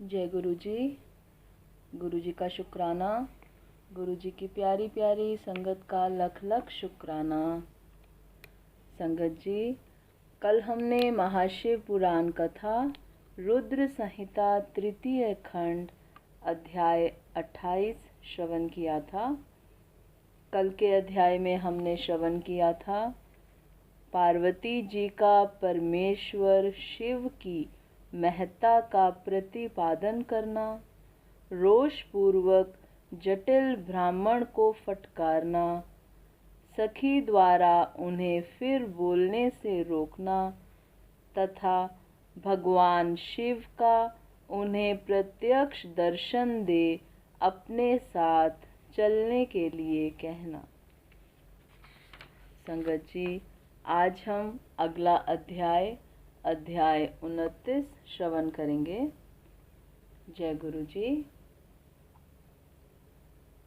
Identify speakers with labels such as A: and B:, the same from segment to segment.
A: जय गुरु जी। गुरु जी का शुक्राना। गुरु जी की प्यारी प्यारी संगत का लख लख शुक्राना। संगत जी, कल हमने महाशिव पुराण कथा रुद्र संहिता तृतीय खंड अध्याय 28 श्रवण किया था। कल के अध्याय में हमने श्रवण किया था पार्वती जी का परमेश्वर शिव की महत्ता का प्रतिपादन करना, रोष पूर्वक जटिल ब्राह्मण को फटकारना, सखी द्वारा उन्हें फिर बोलने से रोकना तथा भगवान शिव का उन्हें प्रत्यक्ष दर्शन दे अपने साथ चलने के लिए कहना। संगत जी, आज हम अगला अध्याय 29 श्रवण करेंगे। जय गुरु जी।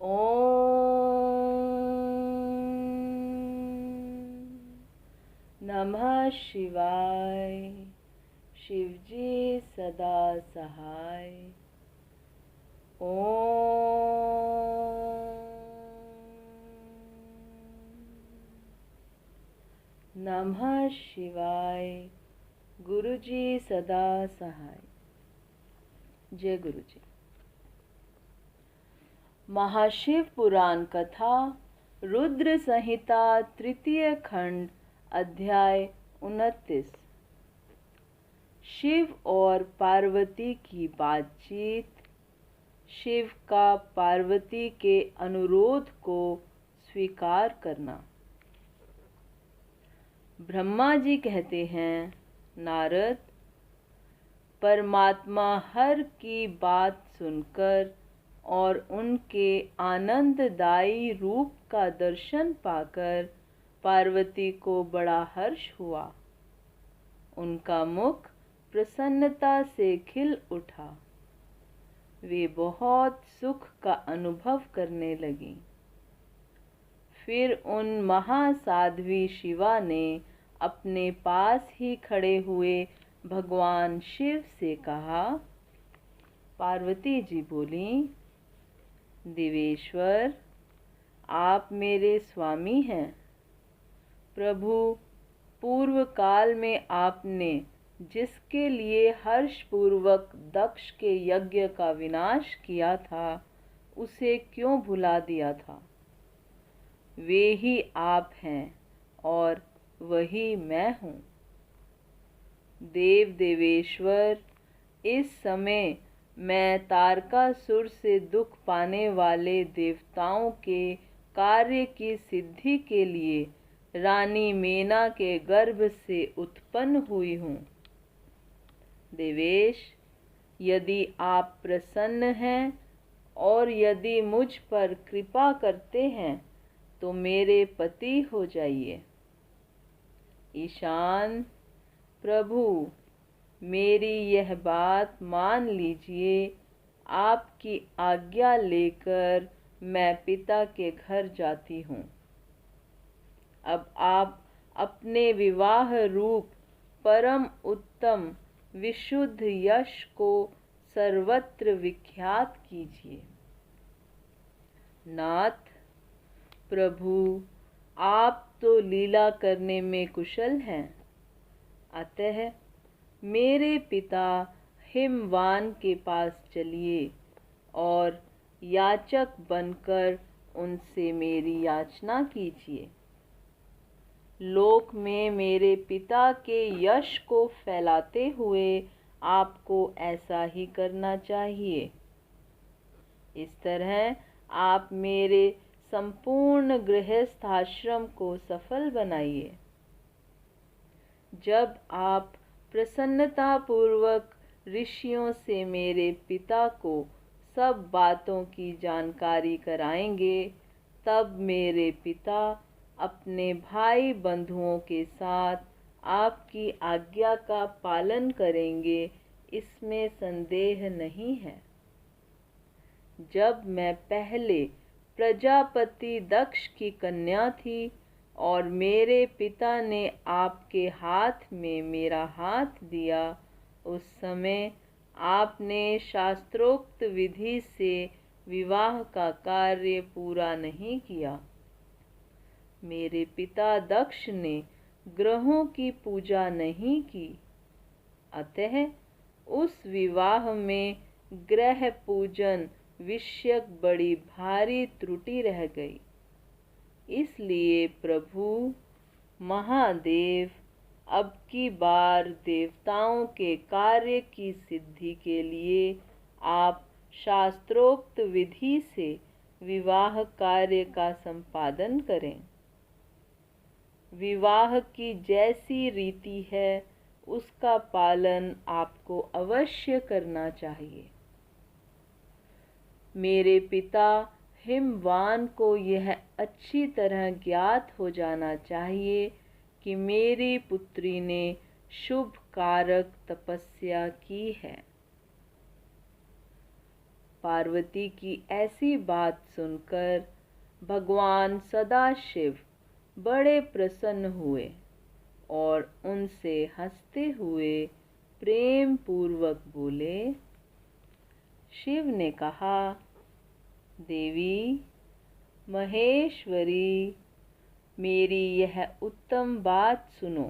A: ओम नमः शिवाय। शिव जी सदा सहाय। ओम नमः शिवाय। गुरु जी सदा सहाय। जय गुरु जी। महाशिव पुराण कथा रुद्र संहिता तृतीय खंड अध्याय 29। शिव और पार्वती की बातचीत। शिव का पार्वती के अनुरोध को स्वीकार करना। ब्रह्मा जी कहते हैं, नारद, परमात्मा हर की बात सुनकर और उनके आनंददायी रूप का दर्शन पाकर पार्वती को बड़ा हर्ष हुआ। उनका मुख प्रसन्नता से खिल उठा। वे बहुत सुख का अनुभव करने लगीं। फिर उन महासाध्वी शिवा ने अपने पास ही खड़े हुए भगवान शिव से कहा। पार्वती जी बोली, देवेश्वर, आप मेरे स्वामी हैं। प्रभु, पूर्व काल में आपने जिसके लिए हर्षपूर्वक दक्ष के यज्ञ का विनाश किया था, उसे क्यों भुला दिया था? वे ही आप हैं और वही मैं हूँ। देव देवेश्वर, इस समय मैं तारकासुर से दुख पाने वाले देवताओं के कार्य की सिद्धि के लिए रानी मेना के गर्भ से उत्पन्न हुई हूँ। देवेश, यदि आप प्रसन्न हैं और यदि मुझ पर कृपा करते हैं तो मेरे पति हो जाइए। ईशान, प्रभु, मेरी यह बात मान लीजिए। आपकी आज्ञा लेकर मैं पिता के घर जाती हूँ। अब आप अपने विवाह रूप परम उत्तम विशुद्ध यश को सर्वत्र विख्यात कीजिए। नाथ, प्रभु, आप तो लीला करने में कुशल हैं। अतः मेरे पिता हिमवान के पास चलिए और याचक बनकर उनसे मेरी याचना कीजिए। लोक में मेरे पिता के यश को फैलाते हुए आपको ऐसा ही करना चाहिए। इस तरह आप मेरे संपूर्ण गृहस्थ आश्रम को सफल बनाइए। जब आप प्रसन्नता पूर्वक ऋषियों से मेरे पिता को सब बातों की जानकारी कराएंगे, तब मेरे पिता अपने भाई बंधुओं के साथ आपकी आज्ञा का पालन करेंगे, इसमें संदेह नहीं है। जब मैं पहले प्रजापति दक्ष की कन्या थी और मेरे पिता ने आपके हाथ में मेरा हाथ दिया, उस समय आपने शास्त्रोक्त विधि से विवाह का कार्य पूरा नहीं किया। मेरे पिता दक्ष ने ग्रहों की पूजा नहीं की, अतः उस विवाह में ग्रह पूजन विषयक बड़ी भारी त्रुटि रह गई। इसलिए प्रभु महादेव अब की बार देवताओं के कार्य की सिद्धि के लिए आप शास्त्रोक्त विधि से विवाह कार्य का संपादन करें। विवाह की जैसी रीति है उसका पालन आपको अवश्य करना चाहिए। मेरे पिता हिमवान को यह अच्छी तरह ज्ञात हो जाना चाहिए कि मेरी पुत्री ने शुभ कारक तपस्या की है। पार्वती की ऐसी बात सुनकर भगवान सदाशिव बड़े प्रसन्न हुए और उनसे हंसते हुए प्रेम पूर्वक बोले। शिव ने कहा, देवी महेश्वरी, मेरी यह उत्तम बात सुनो।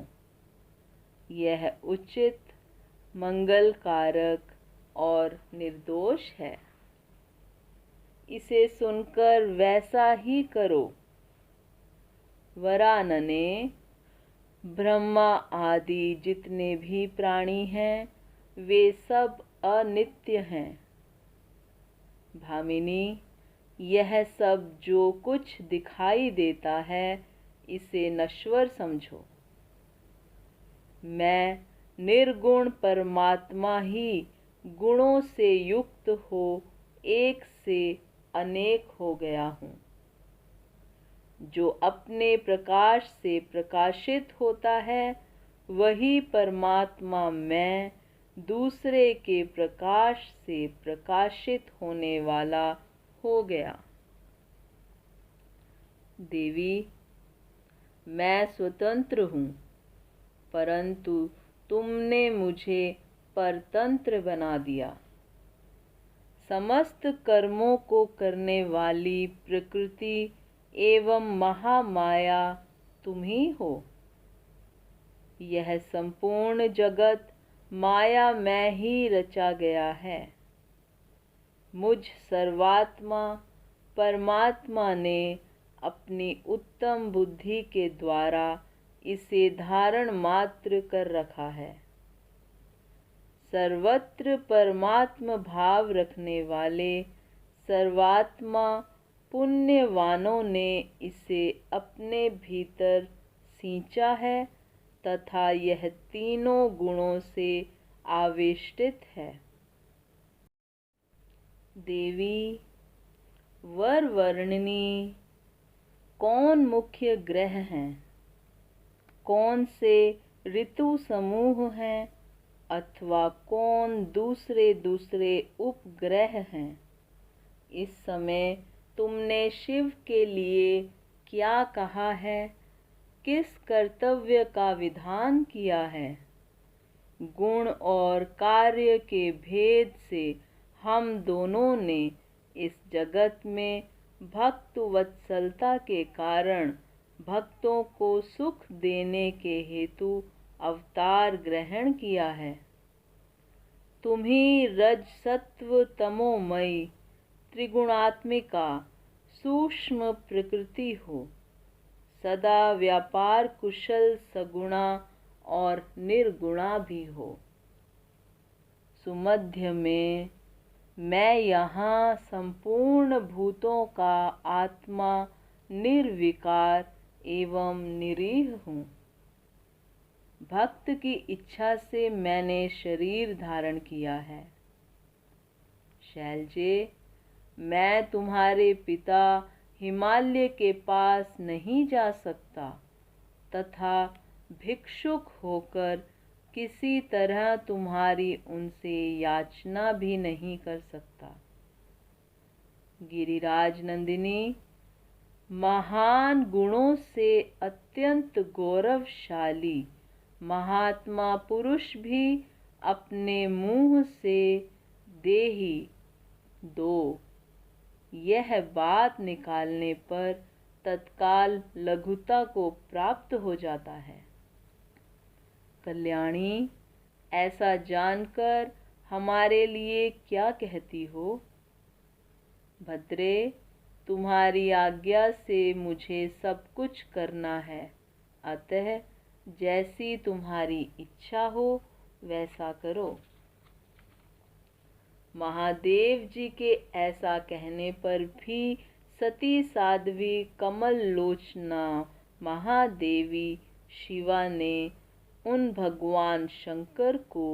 A: यह उचित, मंगलकारक और निर्दोष है। इसे सुनकर वैसा ही करो। वरानने, ब्रह्मा आदि जितने भी प्राणी हैं वे सब अनित्य हैं। भामिनी, यह सब जो कुछ दिखाई देता है इसे नश्वर समझो। मैं निर्गुण परमात्मा ही गुणों से युक्त हो एक से अनेक हो गया हूँ। जो अपने प्रकाश से प्रकाशित होता है वही परमात्मा मैं दूसरे के प्रकाश से प्रकाशित होने वाला हो गया। देवी, मैं स्वतंत्र हूँ, परंतु तुमने मुझे परतंत्र बना दिया। समस्त कर्मों को करने वाली प्रकृति एवं महामाया तुम ही हो। यह संपूर्ण जगत माया में ही रचा गया है। मुझ सर्वात्मा परमात्मा ने अपनी उत्तम बुद्धि के द्वारा इसे धारण मात्र कर रखा है। सर्वत्र परमात्म भाव रखने वाले सर्वात्मा पुण्यवानों ने इसे अपने भीतर सींचा है तथा यह तीनों गुणों से आवेष्टित है। देवी वर वर्णिनी, कौन मुख्य ग्रह हैं, कौन से ऋतु समूह हैं अथवा कौन दूसरे दूसरे उपग्रह हैं, इस समय तुमने शिव के लिए क्या कहा है, किस कर्तव्य का विधान किया है। गुण और कार्य के भेद से हम दोनों ने इस जगत में भक्त वत्सलता के कारण भक्तों को सुख देने के हेतु अवतार ग्रहण किया है। तुम ही रज सत्व तमोमयी त्रिगुणात्मिका सूक्ष्म प्रकृति हो, सदा व्यापार कुशल सगुणा और निर्गुणा भी हो। सुमध्य में मैं यहाँ संपूर्ण भूतों का आत्मा निर्विकार एवं निरीह हूँ। भक्त की इच्छा से मैंने शरीर धारण किया है। शैलजे, मैं तुम्हारे पिता हिमालय के पास नहीं जा सकता तथा भिक्षुक होकर किसी तरह तुम्हारी उनसे याचना भी नहीं कर सकता। गिरिराज नंदिनी, महान गुणों से अत्यंत गौरवशाली महात्मा पुरुष भी अपने मुंह से दे ही दो। यह बात निकालने पर तत्काल लघुता को प्राप्त हो जाता है। कल्याणी, ऐसा जानकर हमारे लिए क्या कहती हो? भद्रे, तुम्हारी आज्ञा से मुझे सब कुछ करना है, अतः जैसी तुम्हारी इच्छा हो वैसा करो। महादेव जी के ऐसा कहने पर भी सती साध्वी कमल लोचना महादेवी शिवा ने उन भगवान शंकर को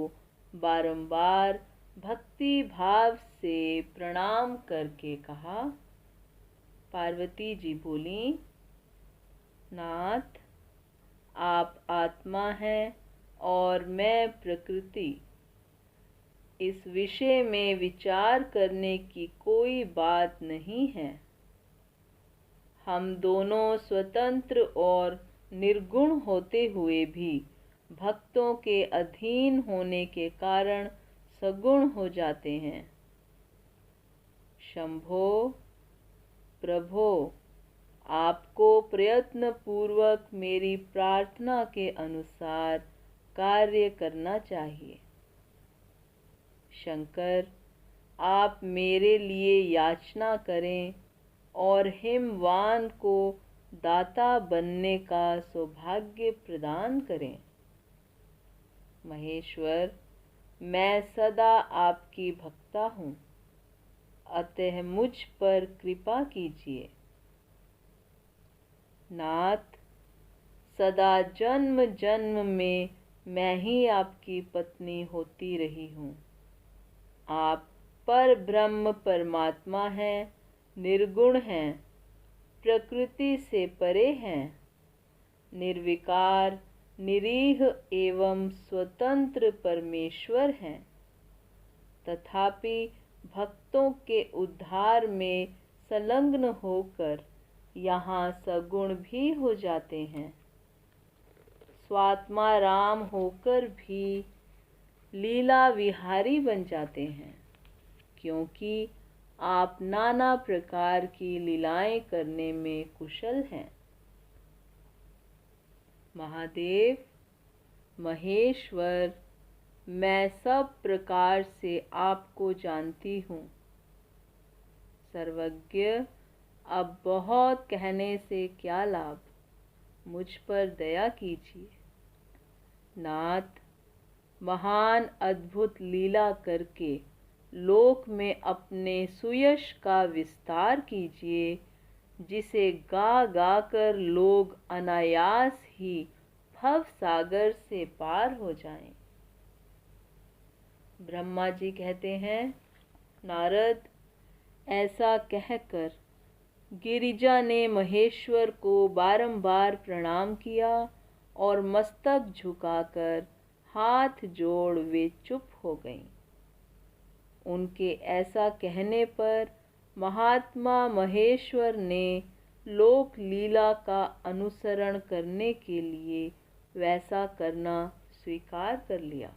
A: बारंबार भक्ति भाव से प्रणाम करके कहा। पार्वती जी बोली, नाथ, आप आत्मा हैं और मैं प्रकृति। इस विषय में विचार करने की कोई बात नहीं है। हम दोनों स्वतंत्र और निर्गुण होते हुए भी भक्तों के अधीन होने के कारण सगुण हो जाते हैं। शंभो, प्रभो, आपको प्रयत्न पूर्वक मेरी प्रार्थना के अनुसार कार्य करना चाहिए। शंकर, आप मेरे लिए याचना करें और हिमवान को दाता बनने का सौभाग्य प्रदान करें। महेश्वर, मैं सदा आपकी भक्ता हूँ, अतः मुझ पर कृपा कीजिए। नाथ, सदा जन्म जन्म में मैं ही आपकी पत्नी होती रही हूँ। आप पर ब्रह्म परमात्मा हैं, निर्गुण हैं, प्रकृति से परे हैं, निर्विकार, निरीह एवं स्वतंत्र परमेश्वर हैं। तथापि भक्तों के उद्धार में संलग्न होकर यहाँ सगुण भी हो जाते हैं। स्वात्मा राम होकर भी लीला विहारी बन जाते हैं, क्योंकि आप नाना प्रकार की लीलाएं करने में कुशल हैं। महादेव, महेश्वर, मैं सब प्रकार से आपको जानती हूँ। सर्वज्ञ, अब बहुत कहने से क्या लाभ, मुझ पर दया कीजिए। नाथ, महान अद्भुत लीला करके लोक में अपने सुयश का विस्तार कीजिए, जिसे गा गा कर लोग अनायास ही भव सागर से पार हो जाएं। ब्रह्मा जी कहते हैं, नारद, ऐसा कहकर गिरिजा ने महेश्वर को बारंबार प्रणाम किया और मस्तक झुकाकर हाथ जोड़ वे चुप हो गईं। उनके ऐसा कहने पर महात्मा महेश्वर ने लोक लीला का अनुसरण करने के लिए वैसा करना स्वीकार कर लिया।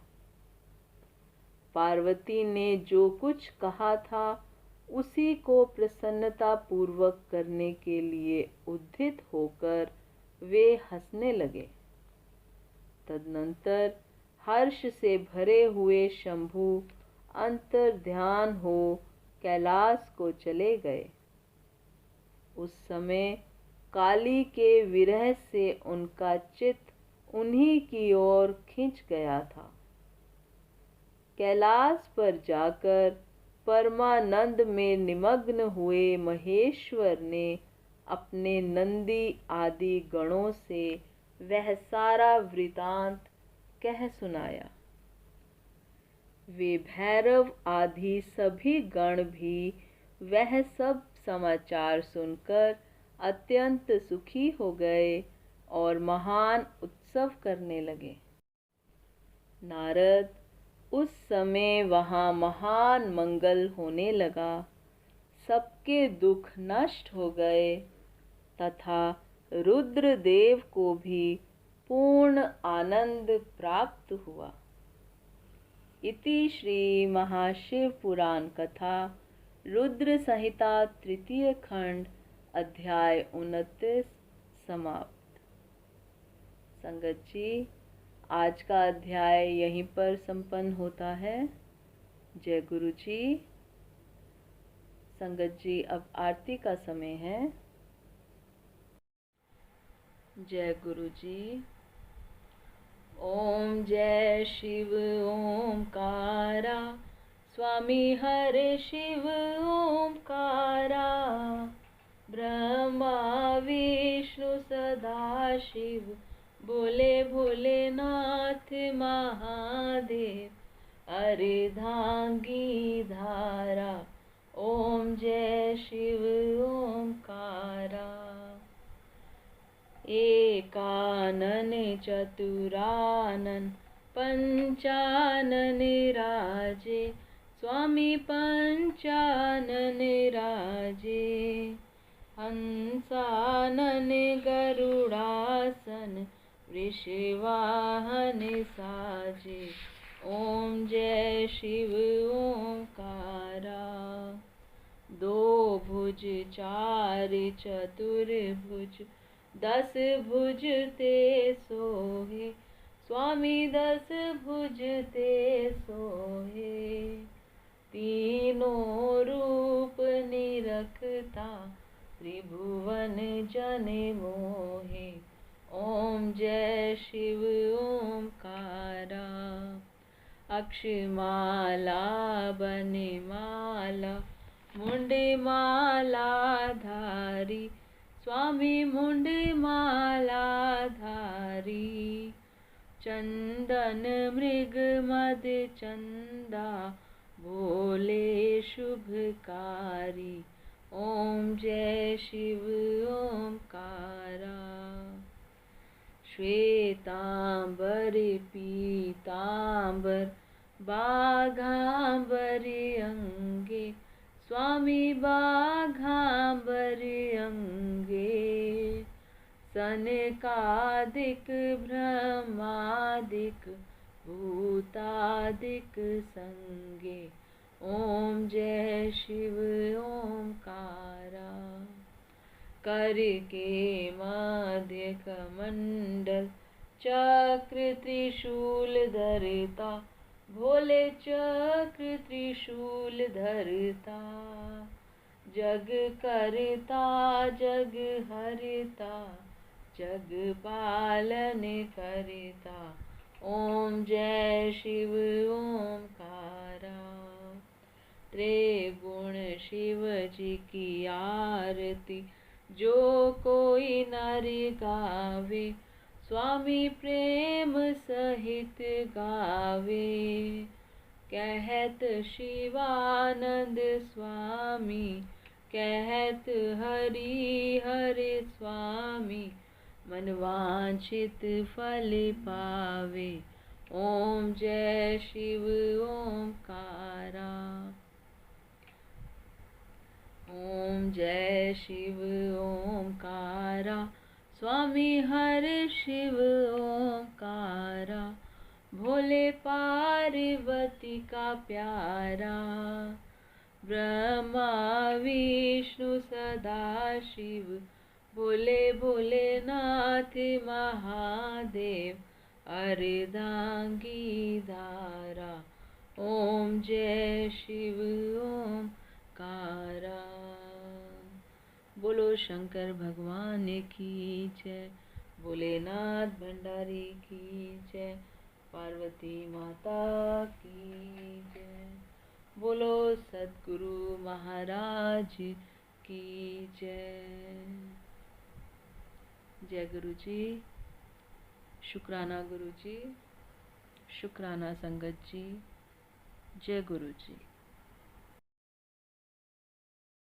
A: पार्वती ने जो कुछ कहा था उसी को प्रसन्नता पूर्वक करने के लिए उद्यत होकर वे हंसने लगे। तदनंतर हर्ष से भरे हुए शंभु अंतर ध्यान हो कैलाश को चले गए। उस समय काली के विरह से उनका चित्त उन्हीं की ओर खिंच गया था। कैलाश पर जाकर परमानंद में निमग्न हुए महेश्वर ने अपने नंदी आदि गणों से वह सारा वृतांत कह सुनाया। वे भैरव आदि सभी गण भी वह सब समाचार सुनकर अत्यंत सुखी हो गए और महान उत्सव करने लगे। नारद, उस समय वहाँ महान मंगल होने लगा, सबके दुख नष्ट हो गए तथा रुद्रदेव को भी पूर्ण आनंद प्राप्त हुआ। इति श्री महाशिव पुराण कथा रुद्र संहिता तृतीय खंड अध्याय 29 समाप्त। संगत जी, आज का अध्याय यहीं पर संपन्न होता है। जय गुरु जी। संगत जी, अब आरती का समय है। जय गुरु जी। ओम जय शिव ओमकारा, स्वामी हरे शिव ओमकारा, ब्रह्मा विष्णु सदा शिव, बोले भोलेनाथ महादेव, अर्धांगी धारा। ओम जय शिव ओमकारा। एकानन चतुरानन पंचानन राजे, स्वामी पंचानन राजे, हंसानन गरुड़ासन, वृषवाहन साजे। ओम जय शिव ओमकारा। दो भुज चार चतुर्भुज, 10 भुज ते सोहे, स्वामी 10 भुज ते सोहे। तीनों रूप निरखता, त्रिभुवन जन मोहे। ओम जय शिव ओमकारा। अक्षमाला बनमाला, मुंडमाला धारी, स्वामी मुंडमाला धारी। चंदन मृग मद चंदा, भोले शुभकारी। ओम जय शिव ओमकारा। श्वेतांबर पीतांबर, बाघांबर अंगे, स्वामी बाघांबर अंगे। सनकादिक ब्रह्मादिक, भूतादिक संगे। ओम जय शिव ओमकारा। कर के मध्य कमंडल, चक्र त्रिशूल धरता, भोले चक्र त्रिशूल धरता। जग करता जग हरता, जग पालन करता। ओम जय शिव ओमकारा। त्रिगुण शिव जी की आरती, जो कोई नर गावे, स्वामी प्रेम सहित गावे। कहत शिवानंद स्वामी, कहत हरि हरे स्वामी, मन वांछित फल पावे। ओम जय शिव ओमकारा। ओम जय शिव ओमकारा, स्वामी हरे शिव ओमकारा, भोले पार्वती का प्यारा। ब्रह्मा विष्णु सदा शिव, बोले भोलेनाथ महादेव, अर्धांगी धारा। ओम जय शिव ओमकारा। बोलो शंकर भगवान की जय, भोलेनाथ भंडारी की जय, पार्वती माता की जय। बोलो सद्गुरु महाराज की जय। जय गुरु जी। शुक्राना गुरु जी, शुक्राना संगत जी। जय गुरु जी।